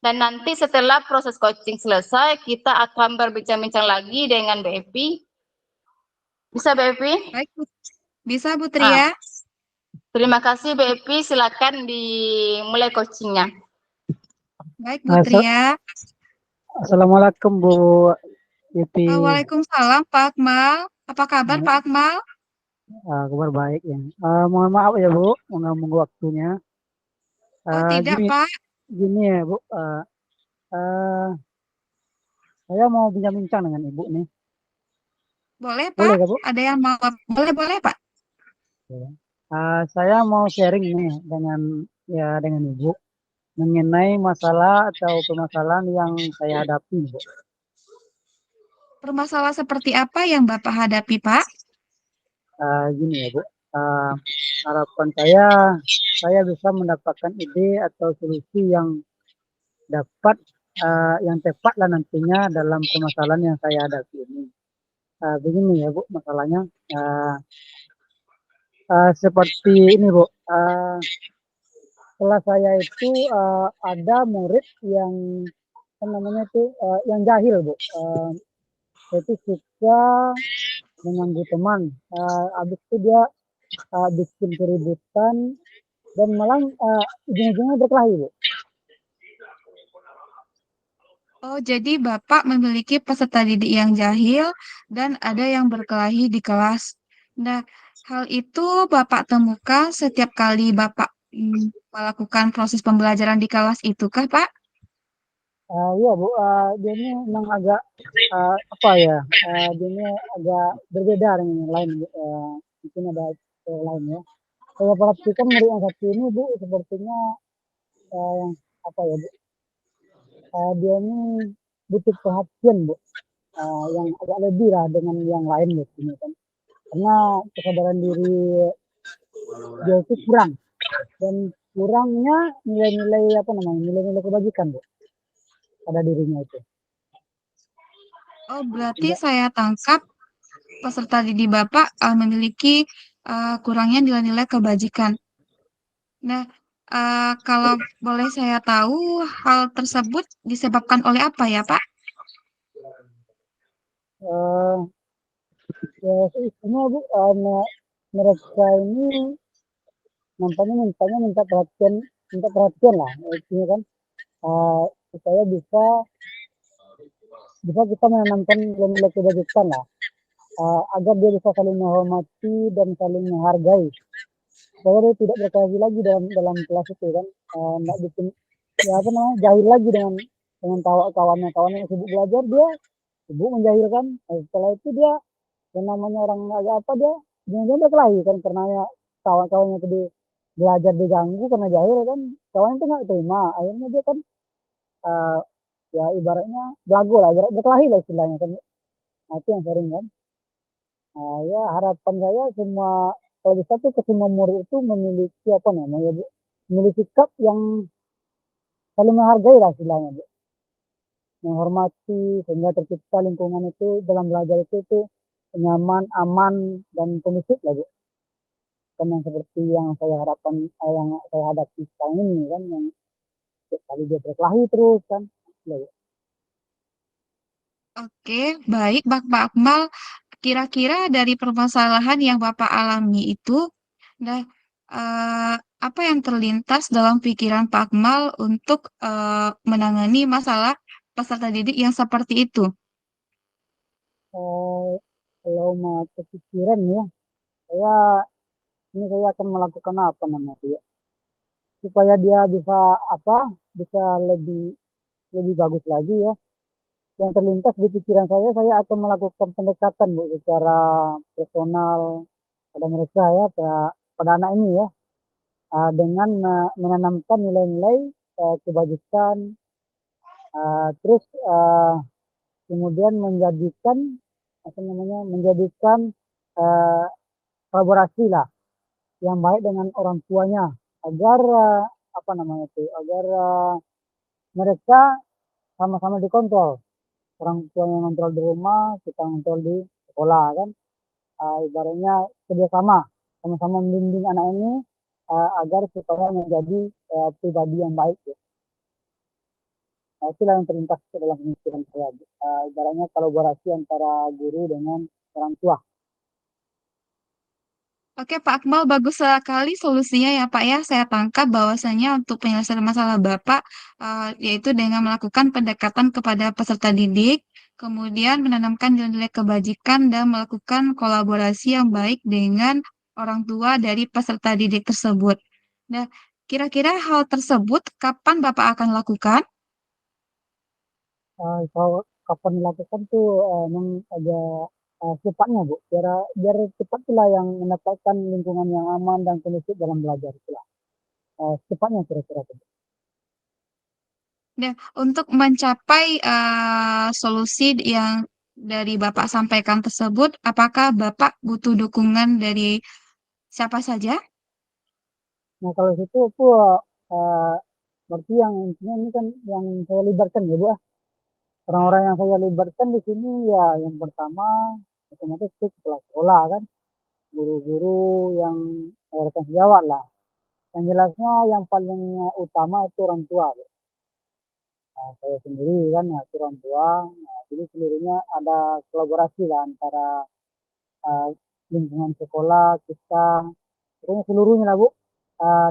Dan nanti setelah proses coaching selesai, kita akan berbincang-bincang lagi dengan Bu Epi. Bisa Bu Epi? Baik, bisa Putria. Terima kasih Bu Epi, silakan dimulai coachingnya. Baik Putria. Assalamualaikum Bu Epi. Waalaikumsalam Pak Akmal. Apa kabar Pak Akmal? Kabar baik ya. Mohon maaf ya Bu, mengganggu waktunya. Oh tidak Gini, Pak. gini ya Bu, saya mau bincang-bincang dengan Ibu nih. Boleh Boleh Pak? nggak Bu? Ada yang mau? Boleh Pak. Saya mau sharing nih dengan Ibu mengenai masalah atau permasalahan yang saya hadapi, Bu. Permasalahan seperti apa yang Bapak hadapi, Pak? Gini ya, Bu. Uh, Harapan saya bisa mendapatkan ide atau solusi yang dapat yang tepat lah nantinya dalam permasalahan yang saya hadapi ini. Begini ya, Bu, masalahnya. Uh, Seperti ini, Bu. Setelah saya itu ada murid yang apa namanya itu yang jahil, Bu. Itu suka mengganggu teman. Habis itu dia bikin keributan dan malah ujung-ujungnya berkelahi, Bu. Oh, jadi Bapak memiliki peserta didik yang jahil dan ada yang berkelahi di kelas. Nah, hal itu Bapak temukan setiap kali Bapak melakukan proses pembelajaran di kelas itu kah, Pak? Iya, Bu, dia ini memang agak apa ya? Dia ini agak berbeda dengan yang lain, Bu. Mungkin ada lain ya. Saya perhatikan murid yang satu ini, Bu, sepertinya yang apa ya, Bu? Dia ini butuh perhatian, Bu, yang agak lebih lah dengan yang lain, Bu, ini kan. Karena kesadaran diri dia itu kurang dan kurangnya nilai-nilai apa namanya nilai-nilai kebajikan, Bu, pada dirinya itu. Oh, berarti Enggak, saya tangkap peserta didik Bapak memiliki kurangnya nilai-nilai kebajikan. Nah, kalau boleh saya tahu hal tersebut disebabkan oleh apa ya, Pak? eh, ya sebenarnya, Bu, mereka ini nampaknya minta perhatian lah, intinya kan, supaya bisa bisa kita menanamkan nilai-nilai kebajikan lah, agar dia bisa saling menghormati dan saling menghargai. Supaya dia tidak berkelahi lagi dalam dalam kelas itu kan, nggak bikin ya apa namanya jahil lagi dengan kawannya yang sibuk belajar, dia sibuk menjahilkan. Nah, setelah itu dia yang namanya orang agak apa, dia berkelahi kan karena ya kawan-kawannya itu belajar diganggu karena jahil kan, kawan itu nggak terima, akhirnya dia kan eh, ya ibaratnya belagu lah, berkelahi lah istilahnya kan. Nah, itu yang sering kan. Ya harapan saya semua, kalau bisa tuh ke semua murid itu memiliki apa namanya, Bu, memiliki sikap yang saling menghargai lah istilahnya, Bu. Menghormati sehingga tercipta lingkungan itu dalam belajar itu nyaman, aman dan kondusif lah, Bu. Kan yang seperti yang saya harapkan, yang saya hadapi sekarang ini kan, yang setiap kali dia berkelahi terus kan. Ya, Bu. Oke, baik, Pak Akmal. Kira-kira dari permasalahan yang Bapak alami itu, nah, eh, apa yang terlintas dalam pikiran Pak Akmal untuk menangani masalah peserta didik yang seperti itu? Eh, Kalau mau kepikiran ya, saya saya akan melakukan apa namanya ya, supaya dia bisa apa, bisa lebih lebih bagus lagi ya. Yang terlintas di pikiran saya akan melakukan pendekatan, Bu, secara personal pada mereka ya, pada anak ini ya, dengan menanamkan nilai-nilai kebajikan, terus kemudian menjadikan eh, kolaborasi lah yang baik dengan orang tuanya, agar apa namanya itu, agar mereka sama-sama dikontrol. Orang tua yang kontrol di rumah, kita kontrol di sekolah kan. Ibaratnya kerjasama, sama-sama membimbing anak ini agar supaya menjadi pribadi yang baik ya. Nah, itulah yang terlintas dalam pemikiran saya. Ibaratnya kolaborasi antara guru dengan orang tua. Oke, Pak Akmal, bagus sekali solusinya ya, Pak ya. Saya tangkap bahwasanya untuk penyelesaian masalah Bapak, yaitu dengan melakukan pendekatan kepada peserta didik, kemudian menanamkan nilai-nilai kebajikan dan melakukan kolaborasi yang baik dengan orang tua dari peserta didik tersebut. Nah, kira-kira hal tersebut kapan Bapak akan lakukan? Kalau kapan dilakukan tuh memang agak secepatnya Bu, biar cepat pula yang mendapatkan lingkungan yang aman dan kondusif dalam belajar itulah. Secepatnya kira-kira Bu. Nah, untuk mencapai solusi yang dari Bapak sampaikan tersebut, apakah Bapak butuh dukungan dari siapa saja? Nah kalau situ aku berarti yang intinya ini kan yang saya libatkan ya Bu. Orang-orang yang saya libatkan di sini ya yang pertama otomatis itu kepala sekolah kan, guru-guru yang rekan sejawat lah. Yang jelasnya yang paling utama itu orang tua. Bu. Nah, saya sendiri kan ya itu orang tua. Nah, jadi seluruhnya ada kolaborasi lah antara uh, lingkungan sekolah kita, pokoknya seluruhnya lah Bu,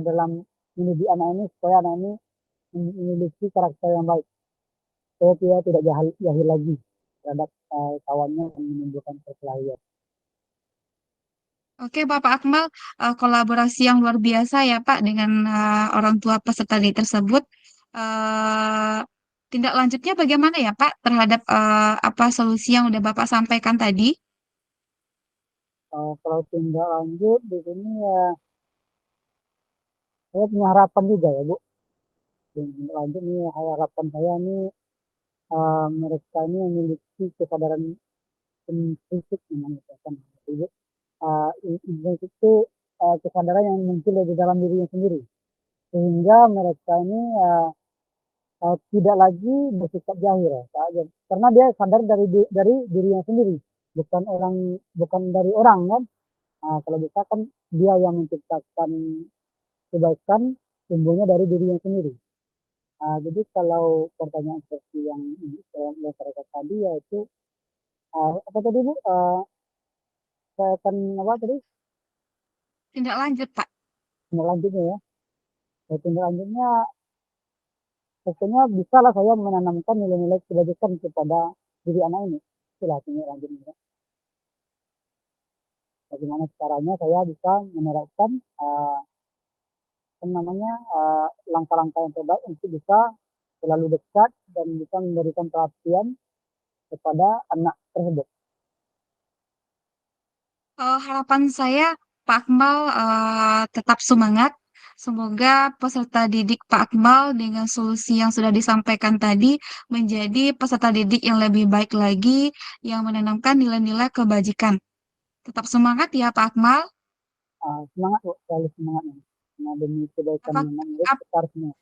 dalam mendidik anak ini supaya anak ini memiliki karakter yang baik. Supaya dia tidak jahil lagi terhadap kawannya yang menimbulkan perkelahian. Oke, Bapak Akmal, kolaborasi yang luar biasa ya Pak dengan orang tua peserta didik tersebut. Eh, Tindak lanjutnya bagaimana ya Pak terhadap apa solusi yang udah Bapak sampaikan tadi? Kalau tindak lanjut di sini ya saya punya harapan juga ya Bu. Tindak lanjut nih harapan saya nih mereka ini memiliki kesadaran prinsip memang kan. Jadi, itu kesadaran yang muncul dari dalam dirinya sendiri sehingga mereka ini tidak lagi bersikap jahil saja karena dia sadar dari dirinya sendiri bukan dari orang kan. Kalau bisa kan dia yang menciptakan kebaikan tumbuhnya dari dirinya sendiri. Jadi kalau pertanyaan seperti yang masyarakat tadi yaitu apa tadi Bu? Saya akan apa tadi? Tindak lanjut Pak. Tindak lanjutnya ya. Tindak lanjutnya pokoknya bisa lah saya menanamkan nilai-nilai kebajikan kepada diri anak ini. Itulah tindak lanjutnya. Bagaimana caranya saya bisa menerapkan namanya langkah-langkah yang terbaik untuk bisa selalu dekat dan bisa memberikan perhatian kepada anak tersebut. Harapan saya Pak Akmal tetap semangat. Semoga peserta didik Pak Akmal dengan solusi yang sudah disampaikan tadi menjadi peserta didik yang lebih baik lagi, yang menanamkan nilai-nilai kebajikan. Tetap semangat ya Pak Akmal. Semangat Bu, selalu semangat. Nah, demi kebaikan Apa, anak murid ap- kita harus semangat.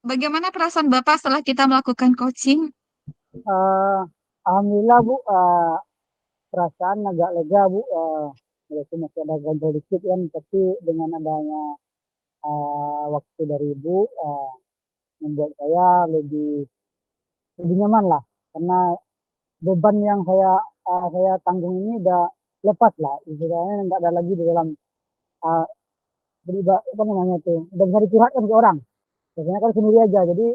Bagaimana perasaan Bapak setelah kita melakukan coaching? Uh, Alhamdulillah Bu, perasaan agak lega Bu, walaupun masih ada ganjil dikit kan, tapi dengan adanya waktu dari Ibu membuat saya lebih nyaman lah, karena beban yang saya tanggung ini udah lepas lah, istilahnya nggak ada lagi di dalam uh, apa namanya tuh, udah bisa dicurhatkan ke orang. Biasanya kan sendiri aja, jadi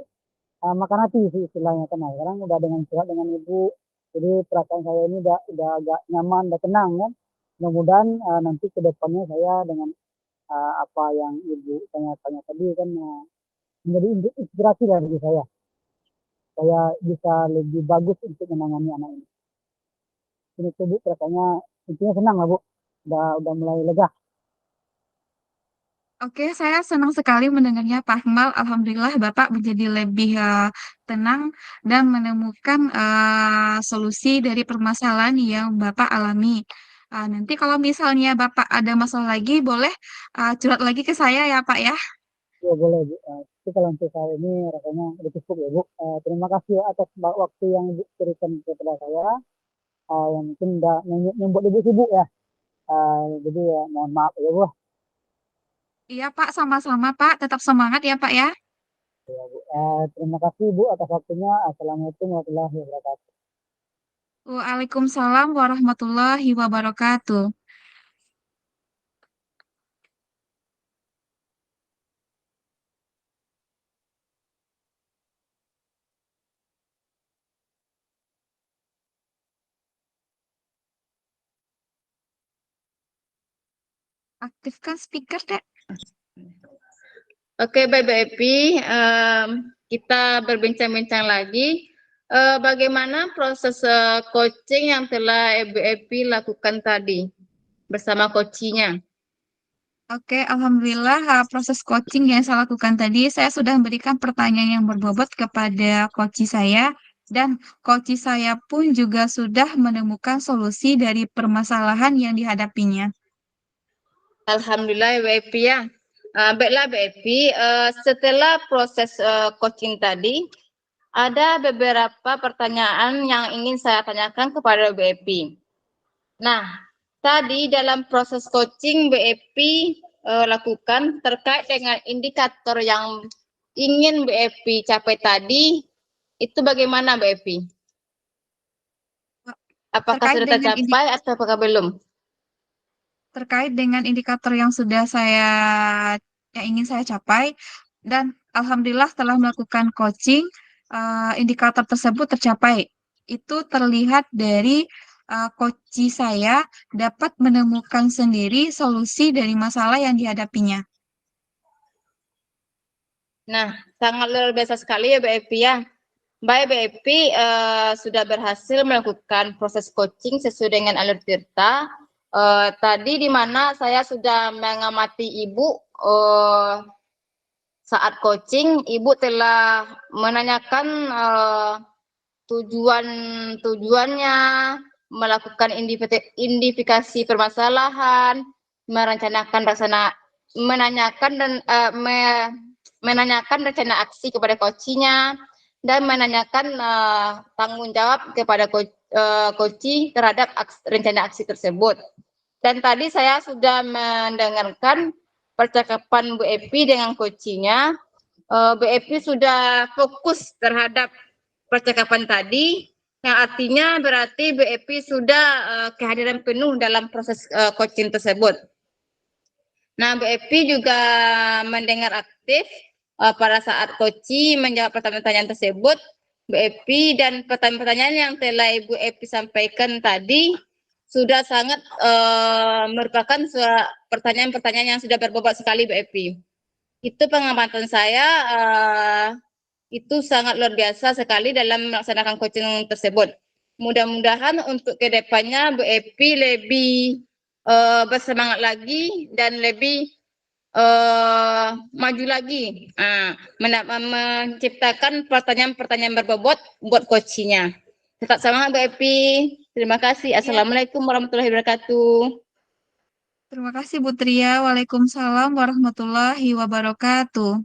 makan hati sih istilahnya kan. Nah, sekarang udah dengan curhat dengan Ibu, jadi perasaan saya ini udah agak nyaman, udah tenang kan. Mudah-mudahan nanti ke depannya saya dengan apa yang Ibu tanya-tanya tadi kan menjadi inspirasi dari diri saya bisa lebih bagus untuk menangani anak ini. Ini tuh Bu, rasanya intinya senang lah Bu, udah mulai lega. Oke, saya senang sekali mendengarnya Pak Akmal. Alhamdulillah Bapak menjadi lebih tenang dan menemukan solusi dari permasalahan yang Bapak alami. Nanti kalau misalnya Bapak ada masalah lagi, boleh curhat lagi ke saya ya Pak ya. Ya boleh Bu. Tapi kalau untuk saya ini rasanya udah cukup ya Bu. Terima kasih atas waktu yang Ibu berikan kepada saya. Yang mungkin udah membuat Ibu sibuk ya. Jadi ya mohon maaf ya Bu. Iya Pak, sama-sama Pak. Tetap semangat ya Pak ya. Ya, Bu. Terima kasih Bu atas waktunya. Assalamualaikum warahmatullahi wabarakatuh. Waalaikumsalam warahmatullahi wabarakatuh. Aktifkan speaker, Dek. Oke, Bapak Epi, kita berbincang-bincang lagi. bagaimana proses coaching yang telah Ibu Epi lakukan tadi bersama coachnya? Oke, alhamdulillah proses coaching yang saya lakukan tadi, saya sudah memberikan pertanyaan yang berbobot kepada coach saya, dan coach saya pun juga sudah menemukan solusi dari permasalahan yang dihadapinya. Alhamdulillah Ibu Epi ya. Baiklah Ibu Epi, setelah proses coaching tadi, ada beberapa pertanyaan yang ingin saya tanyakan kepada Ibu Epi. Nah, tadi dalam proses coaching Bu Epi lakukan terkait dengan indikator yang ingin Bu Epi capai tadi, itu bagaimana Bu Epi? Apakah Terkait sudah dengan tercapai atau apakah belum? terkait dengan indikator yang yang ingin saya capai, dan alhamdulillah setelah melakukan coaching, indikator tersebut tercapai. Itu terlihat dari coach saya dapat menemukan sendiri solusi dari masalah yang dihadapinya. Nah, sangat luar biasa sekali ya Bu Epi ya. Baik Bu Epi sudah berhasil melakukan proses coaching sesuai dengan alur Tirta. Tadi di mana saya sudah mengamati Ibu saat coaching, Ibu telah menanyakan tujuannya, melakukan identifikasi permasalahan, menanyakan dan menanyakan rencana aksi kepada coachnya, dan menanyakan tanggung jawab kepada coach terhadap rencana aksi tersebut. Dan tadi saya sudah mendengarkan percakapan Bu Epi dengan coachnya. Bu Epi sudah fokus terhadap percakapan tadi, yang artinya berarti Bu Epi sudah kehadiran penuh dalam proses coaching tersebut. Nah, Bu Epi juga mendengar aktif pada saat coach menjawab pertanyaan-pertanyaan tersebut. Bu Epi dan pertanyaan-pertanyaan yang telah Ibu Epi sampaikan tadi sudah sangat merupakan pertanyaan-pertanyaan yang sudah berbobot sekali Bu Epi. Itu pengamatan saya itu sangat luar biasa sekali dalam melaksanakan coaching tersebut. Mudah-mudahan untuk kedepannya Bu Epi lebih bersemangat lagi dan lebih maju lagi, menciptakan pertanyaan-pertanyaan berbobot buat coachnya. Tetap semangat Bu Epi. Terima kasih. Assalamualaikum warahmatullahi wabarakatuh. Terima kasih Bu Tria. Waalaikumsalam warahmatullahi wabarakatuh.